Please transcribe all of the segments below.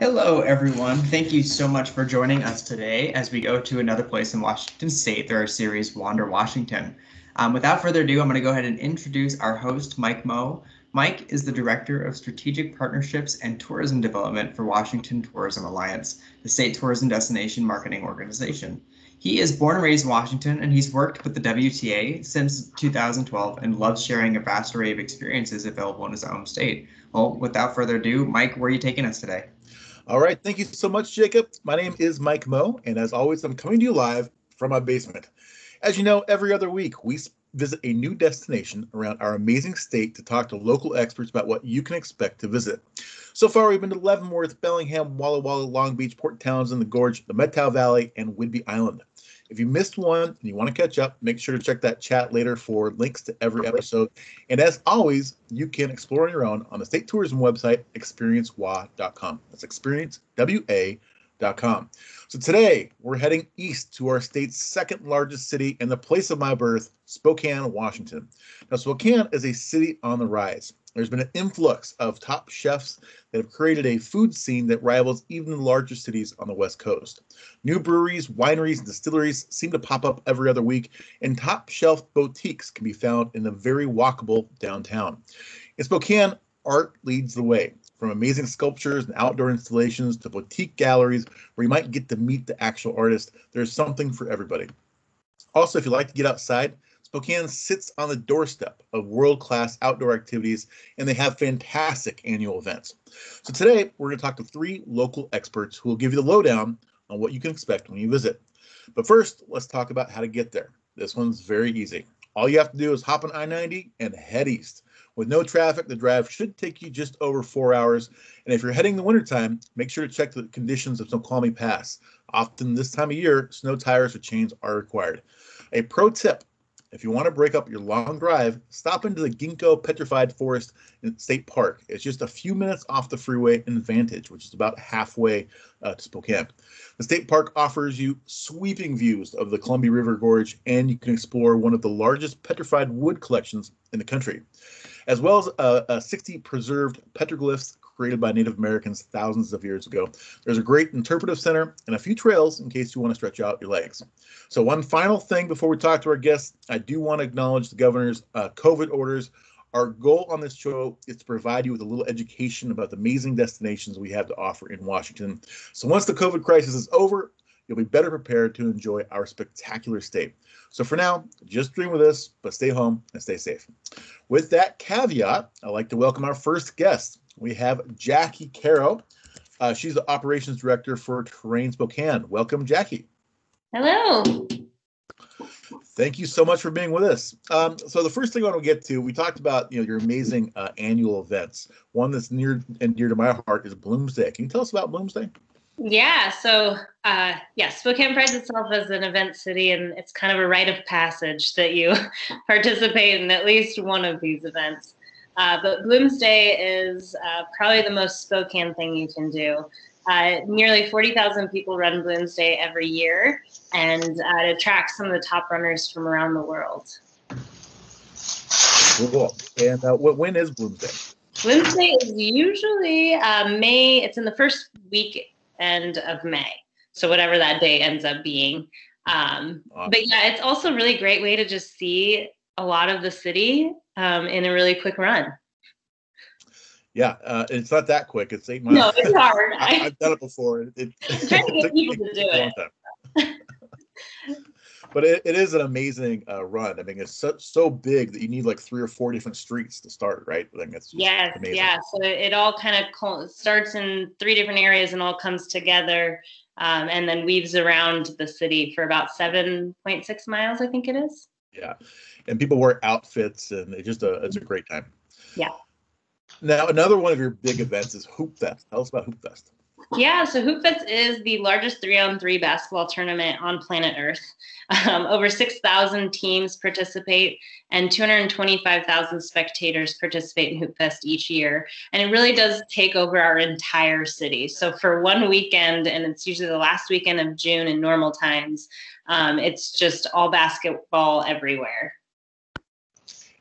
Hello, everyone. Thank you so much for joining us today as we go to another place in Washington State through our series, Wander Washington. Without further ado, I'm going to go ahead and introduce our host, Mike Moe. Mike is the Director of Strategic Partnerships and Tourism Development for Washington Tourism Alliance, the state tourism destination marketing organization. He is born and raised in Washington, and he's worked with the WTA since 2012 and loves sharing a vast array of experiences available in his own state. Well, without further ado, Mike, where are you taking us today? All right. Thank you so much, Jacob. My name is Mike Moe, and as always, I'm coming to you live from my basement. As you know, every other week, we visit a new destination around our amazing state to talk to local experts about what you can expect to visit. So far, we've been to Leavenworth, Bellingham, Walla Walla, Long Beach, Port Townsend, the Gorge, the Methow Valley, and Whidbey Island. If you missed one and you want to catch up, make sure to check that chat later for links to every episode. And as always, you can explore on your own on the state tourism website, experiencewa.com. That's experiencewa.com. So today, we're heading east to our state's second largest city and the place of my birth, Spokane, Washington. Now, Spokane is a city on the rise. There's been an influx of top chefs that have created a food scene that rivals even the larger cities on the West Coast. New breweries, wineries, and distilleries seem to pop up every other week, and top shelf boutiques can be found in the very walkable downtown. In Spokane, art leads the way, from amazing sculptures and outdoor installations to boutique galleries where you might get to meet the actual artist. There's something for everybody. Also, if you like to get outside, Spokane sits on the doorstep of world-class outdoor activities, and they have fantastic annual events. So today, we're going to talk to three local experts who will give you the lowdown on what you can expect when you visit. But first, let's talk about how to get there. This one's very easy. All you have to do is hop on I-90 and head east. With no traffic, the drive should take you just over 4 hours. And if you're heading in the wintertime, make sure to check the conditions of Snoqualmie Pass. Often this time of year, snow tires or chains are required. A pro tip: if you want to break up your long drive, stop into the Ginkgo Petrified Forest State Park. It's just a few minutes off the freeway in Vantage, which is about halfway to Spokane. The state park offers you sweeping views of the Columbia River Gorge, and you can explore one of the largest petrified wood collections in the country, as well as 60 preserved petroglyphs created by Native Americans thousands of years ago. There's a great interpretive center and a few trails in case you want to stretch out your legs. So one final thing before we talk to our guests, I do want to acknowledge the governor's COVID orders. Our goal on this show is to provide you with a little education about the amazing destinations we have to offer in Washington. So once the COVID crisis is over, you'll be better prepared to enjoy our spectacular state. So for now, just dream with us, but stay home and stay safe. With that caveat, I'd like to welcome our first guest. We have Jackie Caro. She's the operations director for Terrain Spokane. Welcome, Jackie. Hello. Thank you so much for being with us. So the first thing I want to get to, we talked about your amazing annual events. One that's near and dear to my heart is Bloomsday. Can you tell us about Bloomsday? Yeah, so Spokane prides itself as an event city, and it's kind of a rite of passage that you participate in at least one of these events. But Bloomsday is probably the most Spokane thing you can do. Nearly 40,000 people run Bloomsday every year, and it attracts some of the top runners from around the world. Cool. And when is Bloomsday? Bloomsday is usually May. It's in the first weekend of May, so whatever that day ends up being. Awesome. But yeah, it's also a really great way to just see a lot of the city in a really quick run. Yeah, it's not that quick. It's 8 miles. No, it's hard. I've done it before. I'm trying to get people to do it. But it is an amazing run. I mean, it's so big that you need like 3 or 4 different streets to start, right? I think it's amazing. Yeah. So it all kind of starts in 3 different areas and all comes together, and then weaves around the city for about 7.6 miles, I think it is. Yeah, and people wear outfits, and it's a great time. Yeah. Now, another one of your big events is Hoop Fest. Tell us about Hoop Fest. Yeah, so Hoop Fest is the largest 3-on-3 basketball tournament on planet Earth. Over 6,000 teams participate, and 225,000 spectators participate in Hoop Fest each year. And it really does take over our entire city. So for one weekend, and it's usually the last weekend of June in normal times, it's just all basketball everywhere.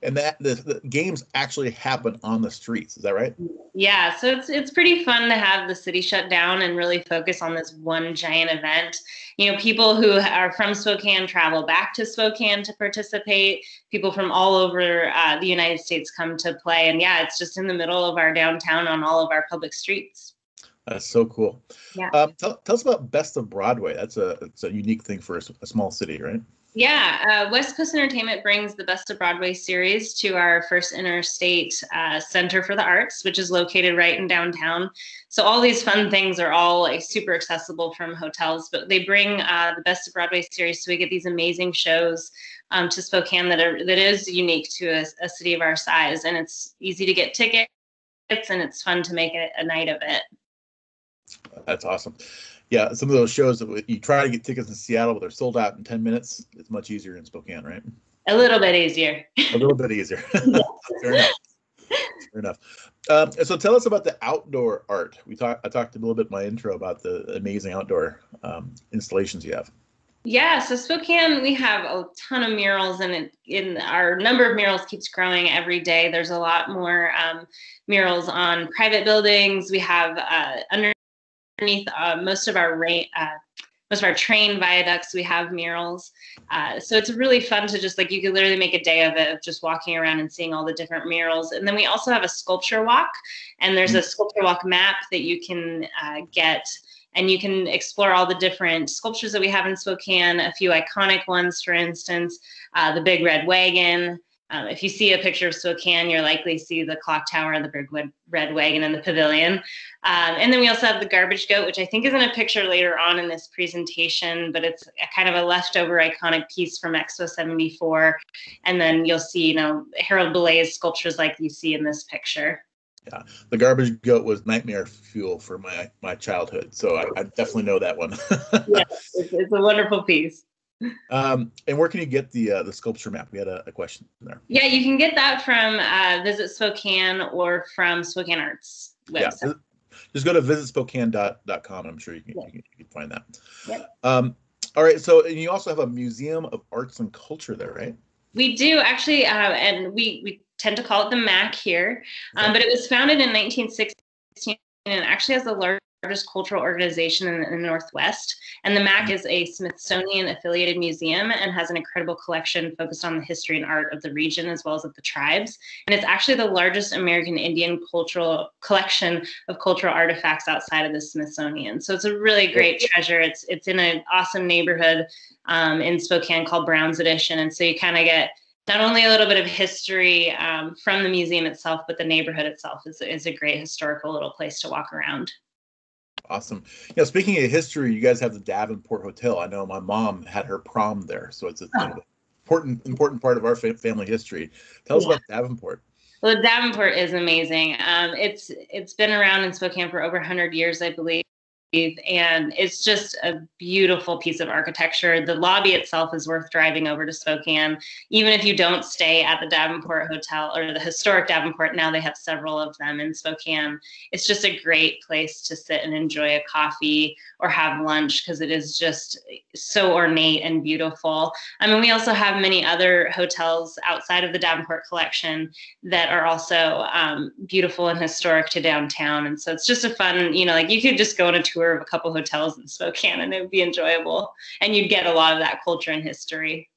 And that the games actually happen on the streets. Is that right? Yeah, so it's pretty fun to have the city shut down and really focus on this one giant event. People who are from Spokane travel back to Spokane to participate. People from all over the United States come to play. And yeah, it's just in the middle of our downtown on all of our public streets. That's so cool. Yeah. Tell us about Best of Broadway. It's a unique thing for a small city, right? Yeah, West Coast Entertainment brings the Best of Broadway series to our First Interstate Center for the Arts, which is located right in downtown. So all these fun things are all like super accessible from hotels, but they bring the Best of Broadway series, so we get these amazing shows to Spokane that is unique to a city of our size, and it's easy to get tickets, and it's fun to make a night of it. That's awesome. Yeah, some of those shows that you try to get tickets in Seattle, but they're sold out in 10 minutes. It's much easier in Spokane, right? A little bit easier. A little bit easier. Fair enough. Fair enough. So tell us about the outdoor art. I talked a little bit in my intro about the amazing outdoor installations you have. Yeah, so Spokane, we have a ton of murals, and our number of murals keeps growing every day. There's a lot more murals on private buildings. We have underneath most of our train viaducts, we have murals. So it's really fun to just you could literally make a day of it, of just walking around and seeing all the different murals. And then we also have a sculpture walk, and there's a sculpture walk map that you can get. And you can explore all the different sculptures that we have in Spokane, a few iconic ones, for instance, the Big Red Wagon. If you see a picture of Spokane, you'll likely see the clock tower, the Big Red Wagon, and the pavilion. And then we also have the Garbage Goat, which I think is in a picture later on in this presentation, but it's a kind of a leftover iconic piece from Expo 74. And then you'll see, Harold Bellay's sculptures like you see in this picture. Yeah, the Garbage Goat was nightmare fuel for my childhood, so I definitely know that one. Yeah, it's a wonderful piece. And where can you get the sculpture map? We had a question there. Yeah, you can get that from Visit Spokane or from Spokane Arts website. Yeah, just go to visitspokane.com. I'm sure you can find that. Yep. All right, so and you also have a Museum of Arts and Culture there, right? We do actually, and we tend to call it the MAC here, but it was founded in 1916 and actually has the largest cultural organization in the Northwest. And the MAC is a Smithsonian affiliated museum and has an incredible collection focused on the history and art of the region as well as of the tribes. And it's actually the largest American Indian cultural collection of cultural artifacts outside of the Smithsonian. So it's a really great treasure. It's in an awesome neighborhood in Spokane called Brown's Addition. And so you kind of get not only a little bit of history from the museum itself, but the neighborhood itself is a great historical little place to walk around. Awesome. Speaking of history, you guys have the Davenport Hotel. I know my mom had her prom there, so it's an important part of our family history. Tell us about Davenport. Well, Davenport is amazing. It's been around in Spokane for over 100 years, I believe. And it's just a beautiful piece of architecture. The lobby itself is worth driving over to Spokane. Even if you don't stay at the Davenport Hotel or the historic Davenport, now they have several of them in Spokane. It's just a great place to sit and enjoy a coffee or have lunch because it is just so ornate and beautiful. I mean, we also have many other hotels outside of the Davenport collection that are also beautiful and historic to downtown. And so it's just a fun, you could just go on a tour of a couple hotels in Spokane and it would be enjoyable. And you'd get a lot of that culture and history.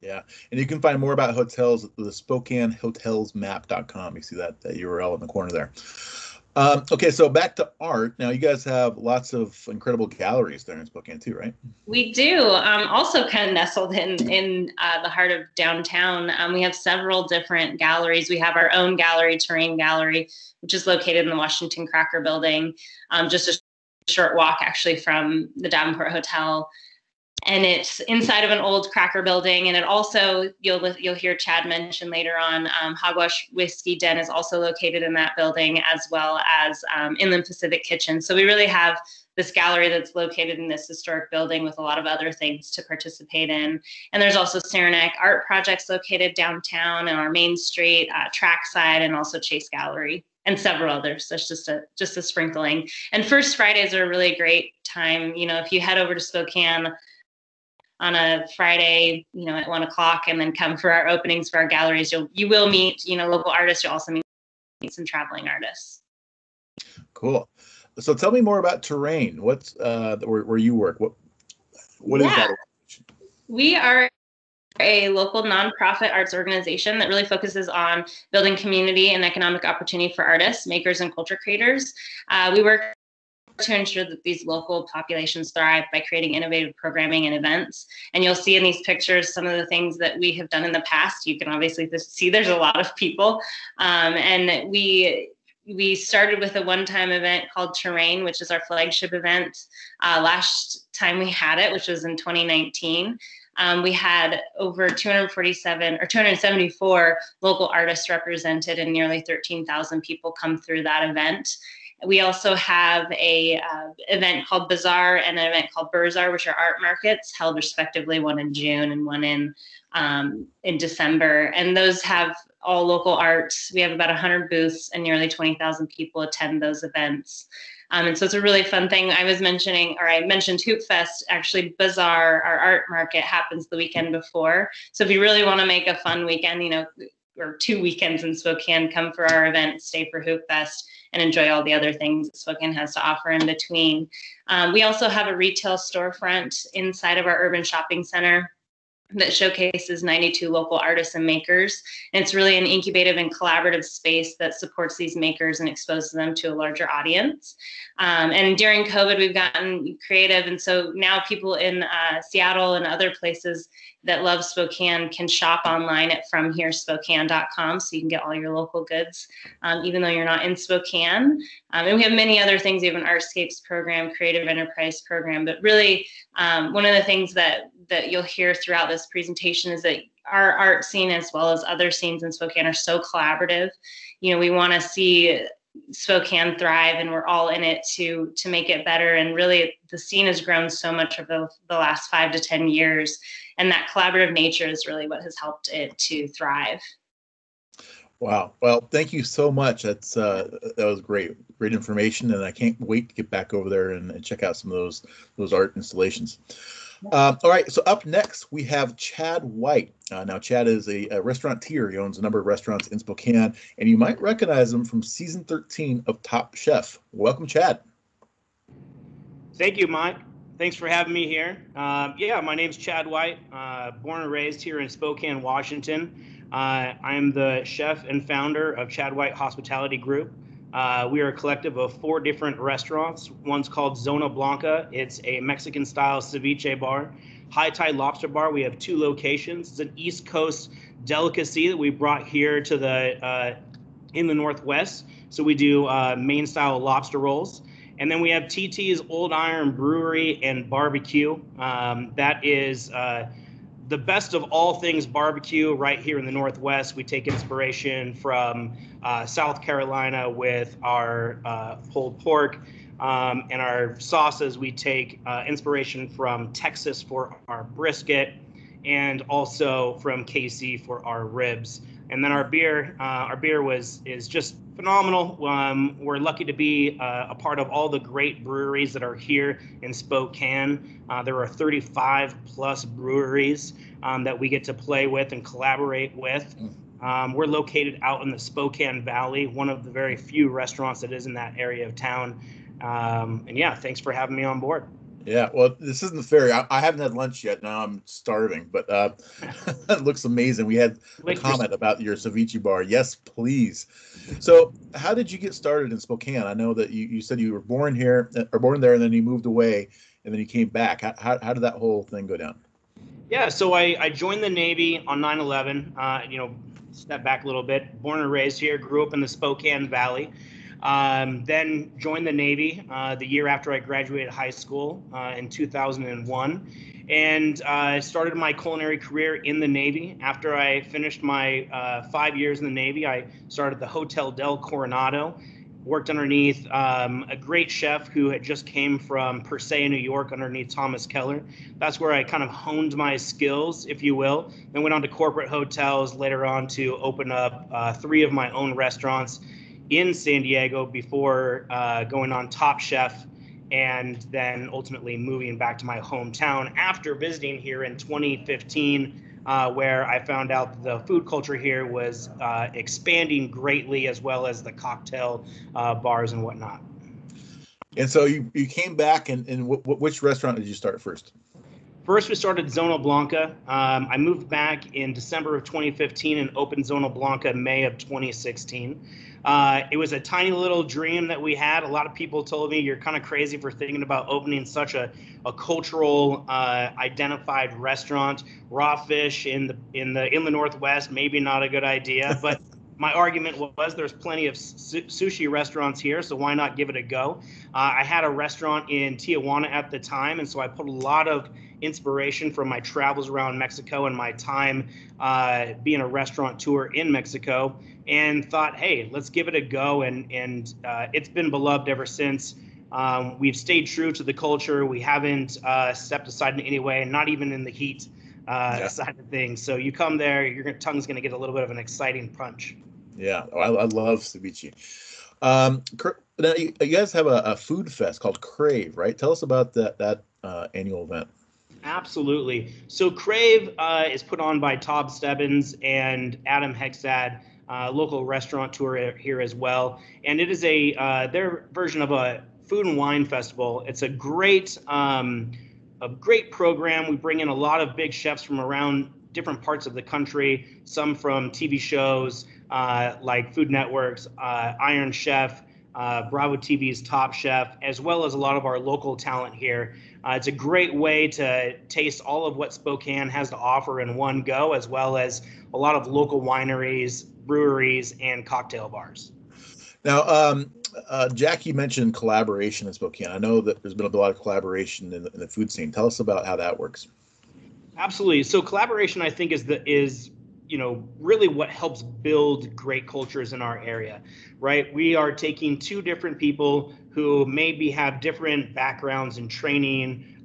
Yeah. And you can find more about hotels at the SpokaneHotelsMap.com. You see that URL in the corner there. Okay, so back to art. Now, you guys have lots of incredible galleries there in Spokane too, right? We do. Also kind of nestled in the heart of downtown. We have several different galleries. We have our own gallery, Terrain Gallery, which is located in the Washington Cracker Building, just a short walk actually from the Davenport Hotel. And it's inside of an old cracker building. And it also, you'll hear Chad mention later on, Hogwash Whiskey Den is also located in that building, as well as Inland Pacific Kitchen. So we really have this gallery that's located in this historic building with a lot of other things to participate in. And there's also Saranac Art Projects located downtown and our Main Street, Trackside, and also Chase Gallery, and several others. That's just a sprinkling. And First Fridays are a really great time. If you head over to Spokane, on a Friday, at 1:00, and then come for our openings for our galleries. You will meet, local artists. You'll also meet some traveling artists. Cool. So tell me more about Terrain. What's where you work? What is that? We are a local nonprofit arts organization that really focuses on building community and economic opportunity for artists, makers, and culture creators. We work to ensure that these local populations thrive by creating innovative programming and events. And you'll see in these pictures some of the things that we have done in the past. You can obviously see there's a lot of people. And we started with a one-time event called Terrain, which is our flagship event. Last time we had it, which was in 2019, we had over 274 local artists represented, and nearly 13,000 people come through that event. We also have a event called Bazaar and an event called Burzar, which are art markets held respectively, one in June and one in December. And those have all local arts. We have about 100 booths and nearly 20,000 people attend those events. And so it's a really fun thing. I mentioned Hoop Fest. Actually, Bazaar, our art market, happens the weekend before. So if you really want to make a fun weekend, or 2 weekends in Spokane, come for our event, stay for Hoop Fest, and enjoy all the other things that Spokane has to offer in between. We also have a retail storefront inside of our urban shopping center that showcases 92 local artists and makers. And it's really an incubative and collaborative space that supports these makers and exposes them to a larger audience. And during COVID, we've gotten creative. And so now people in Seattle and other places that love Spokane can shop online at FromHereSpokane.com, so you can get all your local goods, even though you're not in Spokane. And we have many other things. We have an Artscapes program, creative enterprise program, but really one of the things that you'll hear throughout this presentation is that our art scene, as well as other scenes in Spokane, are so collaborative. We want to see Spokane thrive, and we're all in it to make it better. And really, the scene has grown so much over the last 5 to 10 years, and that collaborative nature is really what has helped it to thrive. Wow. Well, thank you so much. That was great information, and I can't wait to get back over there and check out some of those art installations. All right, so up next we have Chad White. Now, Chad is a restaurateur. He owns a number of restaurants in Spokane, and you might recognize him from season 13 of Top Chef. Welcome, Chad. Thank you, Mike. Thanks for having me here. My name's Chad White, born and raised here in Spokane, Washington. I am the chef and founder of Chad White Hospitality Group. We are a collective of 4 different restaurants. One's called Zona Blanca. It's a Mexican-style ceviche bar. High Tide Lobster Bar. We have 2 locations. It's an East Coast delicacy that we brought here to in the Northwest. So we do Maine-style lobster rolls. And then we have TT's Old Iron Brewery and Barbecue. That is the best of all things barbecue right here in the Northwest. We take inspiration from South Carolina with our pulled pork and our sauces. We take inspiration from Texas for our brisket, and also from KC for our ribs. And then our beer is just phenomenal. We're lucky to be a part of all the great breweries that are here in Spokane. There are 35 plus breweries that we get to play with and collaborate with. We're located out in the Spokane Valley, one of the very few restaurants that is in that area of town. Thanks for having me on board. Yeah, well, this isn't fair. I haven't had lunch yet. Now I'm starving, but it looks amazing. We had a comment about your ceviche bar. Yes, please. So how did you get started in Spokane? I know that you said you were born there, and then you moved away, and then you came back. How did that whole thing go down? Yeah, so I joined the Navy on 9/11. Step back a little bit. Born and raised here, grew up in the Spokane Valley. Then joined the Navy the year after I graduated high school in 2001, and started my culinary career in the Navy. After I finished my 5 years in the Navy, I started the Hotel Del Coronado, worked underneath a great chef who had just came from Per Se, New York, underneath Thomas Keller. That's where I kind of honed my skills, if you will. Then went on to corporate hotels, later on to open up 3 of my own restaurants in San Diego before going on Top Chef and then ultimately moving back to my hometown after visiting here in 2015, where I found out the food culture here was expanding greatly, as well as the cocktail bars and whatnot. And so you came back, and which restaurant did you start first? First, we started Zona Blanca. I moved back in December of 2015 and opened Zona Blanca May of 2016. It was a tiny little dream that we had. A lot of people told me, you're kind of crazy for thinking about opening such a cultural identified restaurant. Raw fish in the inland Northwest, maybe not a good idea. But my argument was there's plenty of sushi restaurants here, so why not give it a go? I had a restaurant in Tijuana at the time, and so I put a lot of inspiration from my travels around Mexico and my time being a restaurateur in Mexico, and thought, hey, let's give it a go. And it's been beloved ever since. We've stayed true to the culture. We haven't stepped aside in any way, not even in the heat side of things. So you come there, your tongue's going to get a little bit of an exciting punch. Yeah, I love ceviche. Now you guys have a food fest called Crave, right? Tell us about that annual event. Absolutely. So Crave is put on by Todd Stebbins and Adam Hexad, local restaurateur here as well. And it is their version of a food and wine festival. It's a great program. We bring in a lot of big chefs from around different parts of the country, some from TV shows like Food Network's Iron Chef, Bravo TV's Top Chef, as well as a lot of our local talent here. It's a great way to taste all of what Spokane has to offer in one go, as well as a lot of local wineries, breweries, and cocktail bars. Now, Jackie mentioned collaboration in Spokane. I know that there's been a lot of collaboration in the food scene. Tell us about how that works. Absolutely. So collaboration, I think, is really what helps build great cultures in our area, right? We are taking two different people who maybe have different backgrounds in training,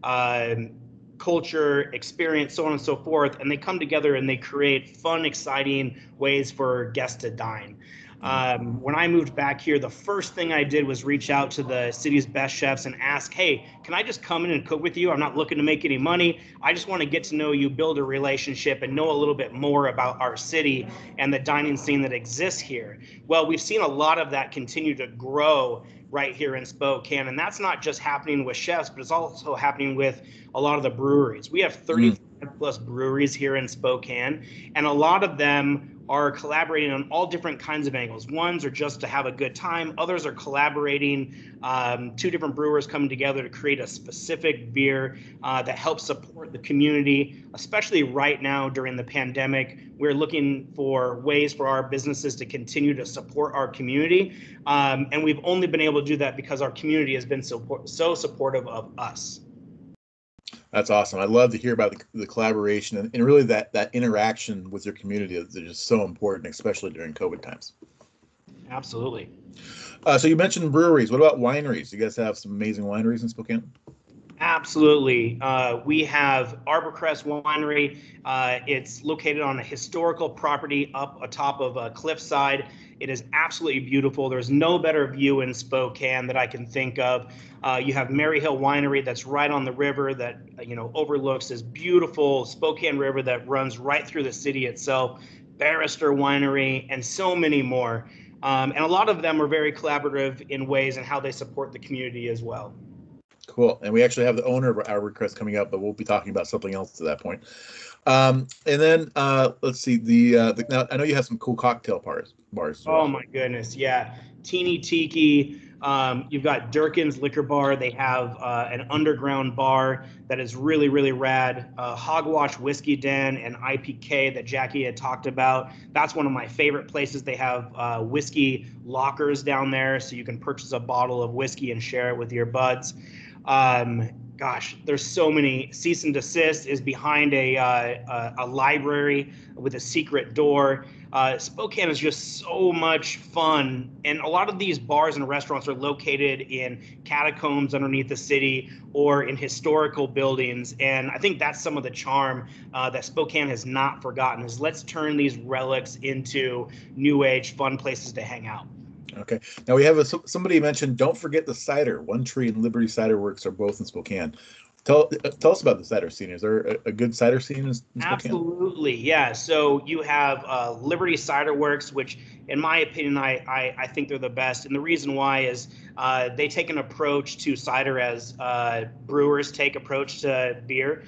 culture, experience, so on and so forth, and they come together and they create fun, exciting ways for guests to dine. When I moved back here, the first thing I did was reach out to the city's best chefs and ask, hey, can I just come in and cook with you? I'm not looking to make any money. I just want to get to know you, build a relationship, and know a little bit more about our city and the dining scene that exists here. Well, we've seen a lot of that continue to grow right here in Spokane. And that's not just happening with chefs, but it's also happening with a lot of the breweries. We have 35 plus breweries here in Spokane, and a lot of them are collaborating on all different kinds of angles. Ones are just to have a good time. Others are collaborating, two different brewers coming together to create a specific beer that helps support the community, especially right now during the pandemic. We're looking for ways for our businesses to continue to support our community. And we've only been able to do that because our community has been so supportive of us. That's awesome. I love to hear about the collaboration and really that interaction with your community that is so important, especially during COVID times. Absolutely. So you mentioned breweries. What about wineries? You guys have some amazing wineries in Spokane? Absolutely. We have Arborcrest Winery. It's located on a historical property up atop of a cliffside. It is absolutely beautiful. There's no better view in Spokane that I can think of. You have Mary Hill Winery that's right on the river that overlooks this beautiful Spokane River that runs right through the city itself. Barrister Winery, and so many more. And a lot of them are very collaborative in ways and how they support the community as well. Cool. And we actually have the owner of Arborcrest coming up, but we'll be talking about something else at that point. And then let's see. Now I know you have some cool cocktail bars. Oh my goodness, yeah. Teeny Tiki. You've got Durkin's Liquor Bar. They have an underground bar that is really, really rad. Hogwash Whiskey Den and IPK that Jackie had talked about. That's one of my favorite places. They have whiskey lockers down there, so you can purchase a bottle of whiskey and share it with your buds. Gosh, there's so many. Cease and Desist is behind a library with a secret door. Spokane is just so much fun, and a lot of these bars and restaurants are located in catacombs underneath the city or in historical buildings, and I think that's some of the charm that Spokane has not forgotten is let's turn these relics into new age fun places to hang out. Okay. Now we have somebody mentioned, don't forget the cider. One Tree and Liberty Cider Works are both in Spokane. Tell us about the cider scene. Is there a good cider scene in Spokane? Absolutely, yeah. So you have Liberty Cider Works, which, in my opinion, I think they're the best. And the reason why is they take an approach to cider as brewers take approach to beer.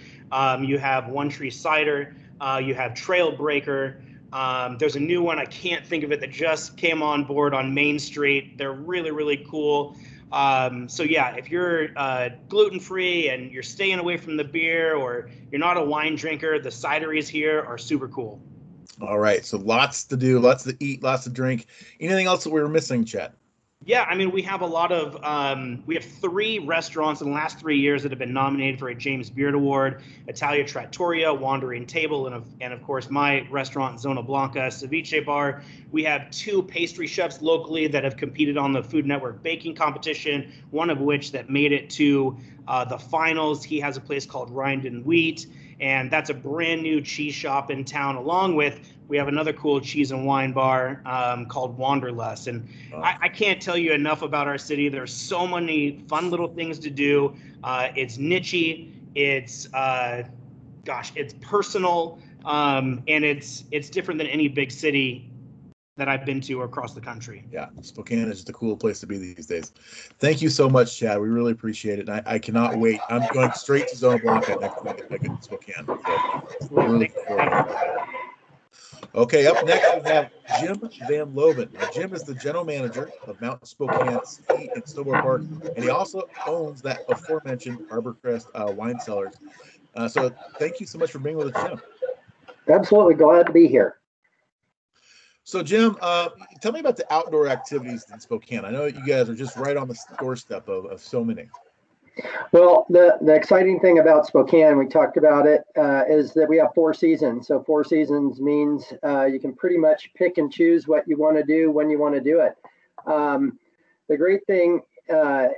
You have One Tree Cider. You have Trailbreaker. There's a new one, I can't think of it, that just came on board on Main Street. They're really, really cool. So yeah, if you're gluten-free and you're staying away from the beer, or you're not a wine drinker, the cideries here are super cool. All right, so lots to do, lots to eat, lots to drink. Anything else that we were missing, Chad? Yeah, I mean, we have a lot of, we have 3 restaurants in the last 3 years that have been nominated for a James Beard Award: Italia Trattoria, Wandering Table, and of course my restaurant, Zona Blanca Ceviche Bar. We have 2 pastry chefs locally that have competed on the Food Network baking competition, one of which that made it to the finals. He has a place called Rind and Wheat, and that's a brand new cheese shop in town. Along with, we have another cool cheese and wine bar called Wanderlust. And I can't tell you enough about our city. There's so many fun little things to do. It's nichey. It's it's personal, and it's different than any big city that I've been to across the country. Yeah, Spokane is just a cool place to be these days. Thank you so much, Chad. We really appreciate it. And I cannot wait. I'm going straight to Zona Blanca next week if I get to Spokane. So really looking forward to it. Okay, up next we have Jim Van Loven. Now, Jim is the general manager of Mount Spokane Ski and Snowboard Park, and he also owns that aforementioned Harbor Crest wine cellars. So thank you so much for being with us, Jim. Absolutely glad to be here. So, Jim, tell me about the outdoor activities in Spokane. I know that you guys are just right on the doorstep of so many. Well, the exciting thing about Spokane, we talked about it, is that we have 4 seasons. So 4 seasons means you can pretty much pick and choose what you want to do when you want to do it. The great thing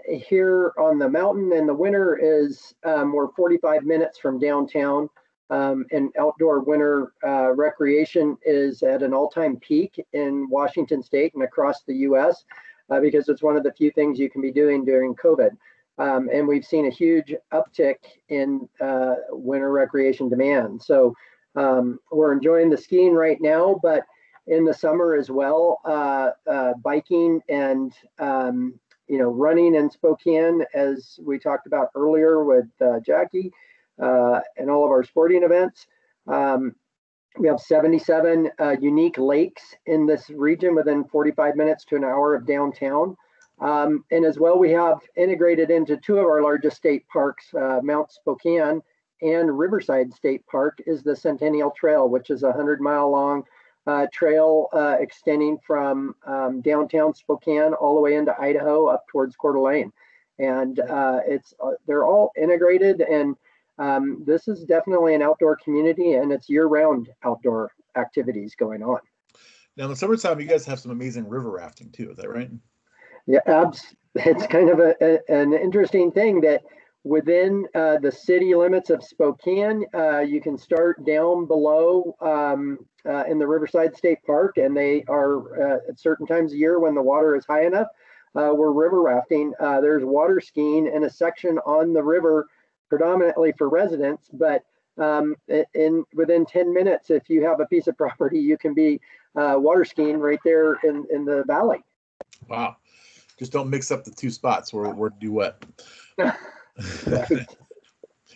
here on the mountain in the winter is we're 45 minutes from downtown. And outdoor winter recreation is at an all-time peak in Washington State and across the U.S. Because it's one of the few things you can be doing during COVID. And we've seen a huge uptick in winter recreation demand. So we're enjoying the skiing right now, but in the summer as well, biking and running in Spokane, as we talked about earlier with Jackie. And all of our sporting events. We have 77 unique lakes in this region within 45 minutes to an hour of downtown. And as well, we have integrated into 2 of our largest state parks, Mount Spokane and Riverside State Park is the Centennial Trail, which is a 100-mile long trail extending from downtown Spokane all the way into Idaho up towards Coeur d'Alene. And they're all integrated, and this is definitely an outdoor community, and it's year-round outdoor activities going on. Now, in the summertime, you guys have some amazing river rafting too. Is that right? Yeah, it's kind of an interesting thing that within the city limits of Spokane, you can start down below in the Riverside State Park, and they are at certain times of year when the water is high enough. We're river rafting. There's water skiing in a section on the river predominantly for residents, but within 10 minutes, if you have a piece of property, you can be water skiing right there in the valley. Wow. Just don't mix up the 2 spots where to do what.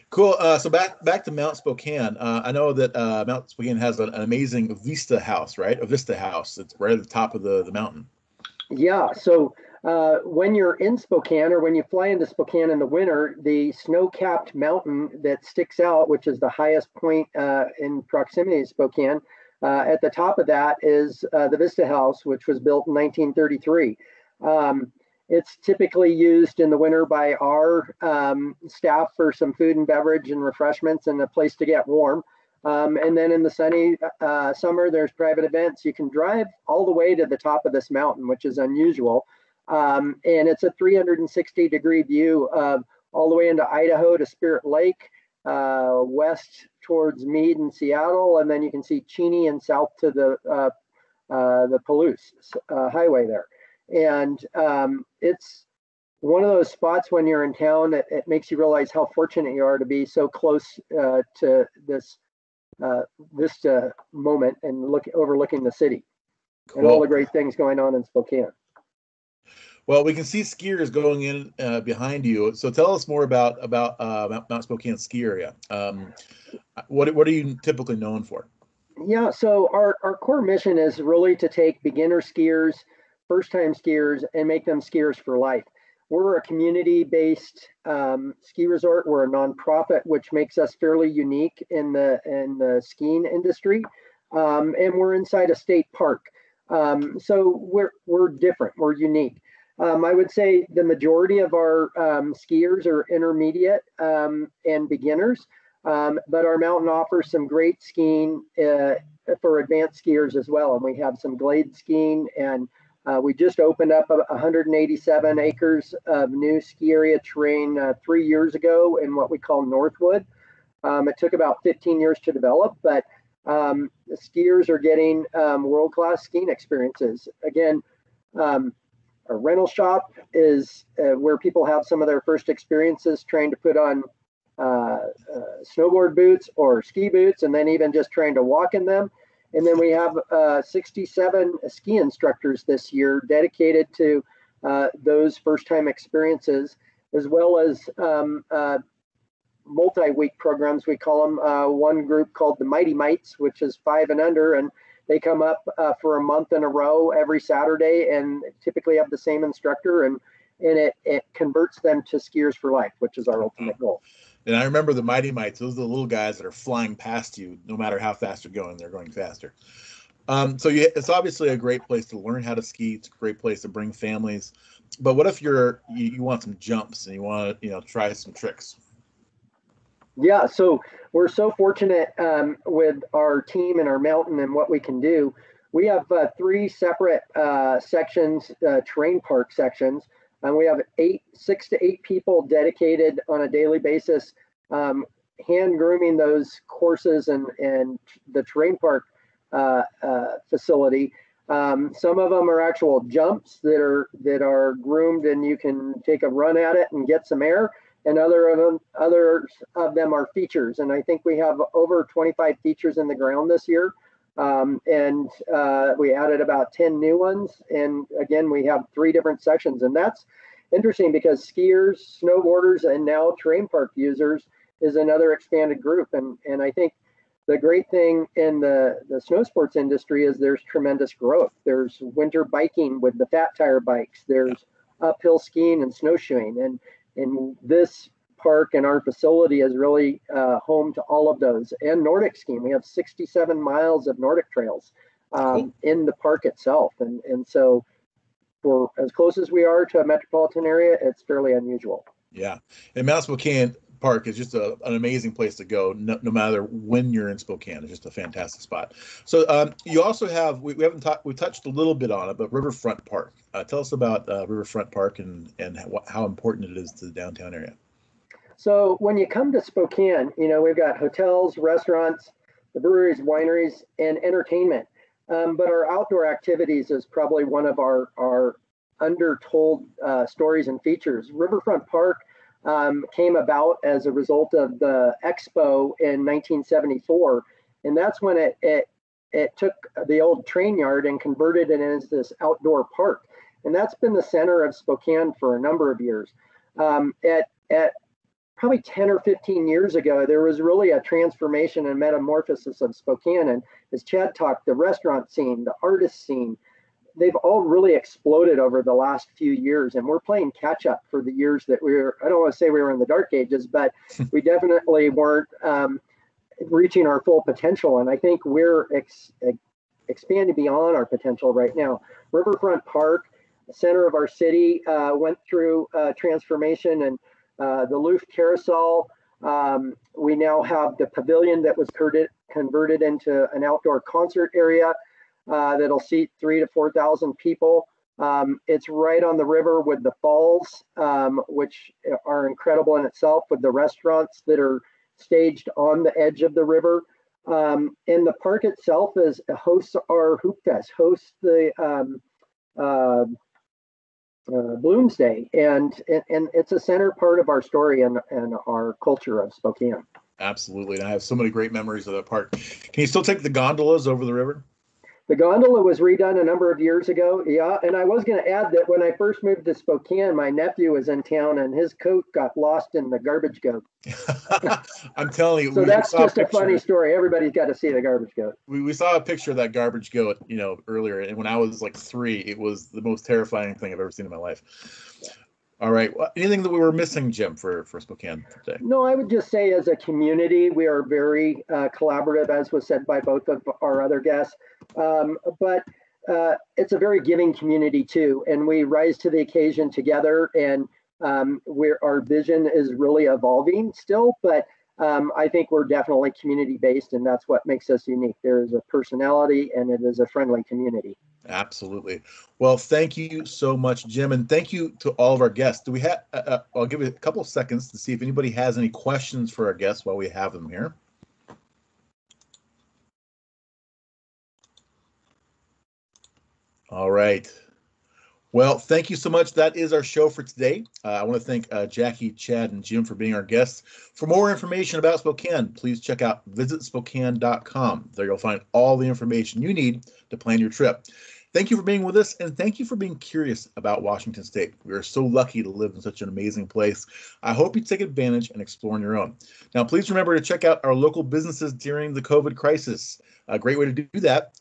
Cool. So back to Mount Spokane. I know that Mount Spokane has an amazing vista house, right? A vista house. It's right at the top of the mountain. Yeah. So when you're in Spokane, or when you fly into Spokane in the winter, the snow-capped mountain that sticks out, which is the highest point in proximity to Spokane, at the top of that is the Vista House, which was built in 1933. It's typically used in the winter by our staff for some food and beverage and refreshments and a place to get warm. And then in the sunny summer, there's private events. You can drive all the way to the top of this mountain, which is unusual. And it's a 360-degree view of all the way into Idaho to Spirit Lake, west towards Meade and Seattle, and then you can see Cheney and south to the Palouse highway there. And it's one of those spots when you're in town, it makes you realize how fortunate you are to be so close to this vista moment and overlooking the city and all the great things going on in Spokane. Well, we can see skiers going in behind you. So tell us more about Mount Spokane ski area. What are you typically known for? Yeah, so our core mission is really to take beginner skiers, first-time skiers, and make them skiers for life. We're a community-based ski resort. We're a nonprofit, which makes us fairly unique in the skiing industry, and we're inside a state park. So we're different. We're unique. I would say the majority of our skiers are intermediate and beginners, but our mountain offers some great skiing for advanced skiers as well. And we have some glade skiing, and we just opened up 187 acres of new ski area terrain 3 years ago in what we call Northwood. It took about 15 years to develop, but the skiers are getting world-class skiing experiences. Again, a rental shop is where people have some of their first experiences trying to put on snowboard boots or ski boots, and then even just trying to walk in them. And then we have 67 ski instructors this year dedicated to those first-time experiences, as well as multi-week programs. We call them one group called the Mighty Mites, which is 5 and under, and they come up for a month in a row every Saturday and typically have the same instructor, and it converts them to skiers for life, which is our ultimate goal. And I remember the Mighty Mites. Those are the little guys that are flying past you. No matter how fast you're going, they're going faster. So it's obviously a great place to learn how to ski. It's a great place to bring families. But what if you want some jumps and you want to try some tricks? Yeah, so we're so fortunate with our team and our mountain and what we can do. We have 3 separate sections, terrain park sections, and we have 6 to 8 people dedicated on a daily basis, hand grooming those courses and the terrain park facility. Some of them are actual jumps that are groomed, and you can take a run at it and get some air. And others of them are features. And I think we have over 25 features in the ground this year. And we added about 10 new ones. And again, we have 3 different sections. And that's interesting because skiers, snowboarders, and now terrain park users is another expanded group. And I think the great thing in the snow sports industry is there's tremendous growth. There's winter biking with the fat tire bikes. There's uphill skiing and snowshoeing. And this park and our facility is really home to all of those. And Nordic skiing. We have 67 miles of Nordic trails in the park itself. And so for as close as we are to a metropolitan area, it's fairly unusual. Yeah. And Mount Spokane Park is just an amazing place to go, no matter when you're in Spokane. It's just a fantastic spot. So you also have, we touched a little bit on it, but Riverfront Park. Tell us about Riverfront Park and how important it is to the downtown area. So when you come to Spokane, we've got hotels, restaurants, the breweries, wineries, and entertainment. But our outdoor activities is probably one of our undertold stories and features. Riverfront Park came about as a result of the Expo in 1974, and that's when it took the old train yard and converted it into this outdoor park, and that's been the center of Spokane for a number of years. At probably 10 or 15 years ago, there was really a transformation and metamorphosis of Spokane, and as Chad talked, the restaurant scene, the artist scene, they've all really exploded over the last few years, and we're playing catch up for the years that I don't want to say we were in the dark ages, but we definitely weren't reaching our full potential. And I think we're expanding beyond our potential right now. Riverfront Park, the center of our city, went through transformation, and the Loof Carousel. We now have the pavilion that was converted into an outdoor concert area. That'll seat 3,000 to 4,000 people. It's right on the river with the falls, which are incredible in itself, with the restaurants that are staged on the edge of the river. And the park itself hosts our Hoop Fest, hosts the Bloomsday, and it's a center part of our story and our culture of Spokane. Absolutely. And I have so many great memories of that park. Can you still take the gondolas over the river? The gondola was redone a number of years ago. Yeah, and I was going to add that when I first moved to Spokane, my nephew was in town and his coat got lost in the garbage goat. I'm telling you. So that's just a funny story. Everybody's got to see the garbage goat. We saw a picture of that garbage goat, earlier. And when I was like 3, it was the most terrifying thing I've ever seen in my life. All right. Well, anything that we were missing, Jim, for Spokane today? No, I would just say as a community, we are very collaborative, as was said by both of our other guests. But it's a very giving community too, and we rise to the occasion together. And our vision is really evolving still, but I think we're definitely community based, and that's what makes us unique. There is a personality, and it is a friendly community. Absolutely. Well, thank you so much, Jim, and thank you to all of our guests. Do we have? I'll give it a couple of seconds to see if anybody has any questions for our guests while we have them here. All right. Well, thank you so much. That is our show for today. I want to thank Jackie, Chad, and Jim for being our guests. For more information about Spokane, please check out visitspokane.com. There you'll find all the information you need to plan your trip. Thank you for being with us, and thank you for being curious about Washington State. We are so lucky to live in such an amazing place. I hope you take advantage and explore on your own. Now, please remember to check out our local businesses during the COVID crisis. A great way to do that,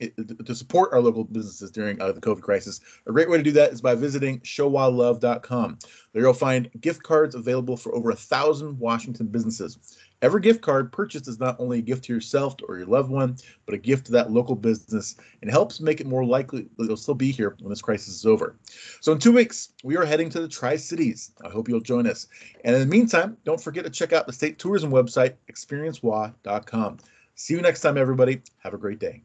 to support our local businesses during the COVID crisis, a great way to do that is by visiting showwhilelove.com. There you'll find gift cards available for over 1,000 Washington businesses. Every gift card purchased is not only a gift to yourself or your loved one, but a gift to that local business, and helps make it more likely that you'll still be here when this crisis is over. So in 2 weeks, we are heading to the Tri-Cities. I hope you'll join us. And in the meantime, don't forget to check out the state tourism website, experiencewa.com. See you next time, everybody. Have a great day.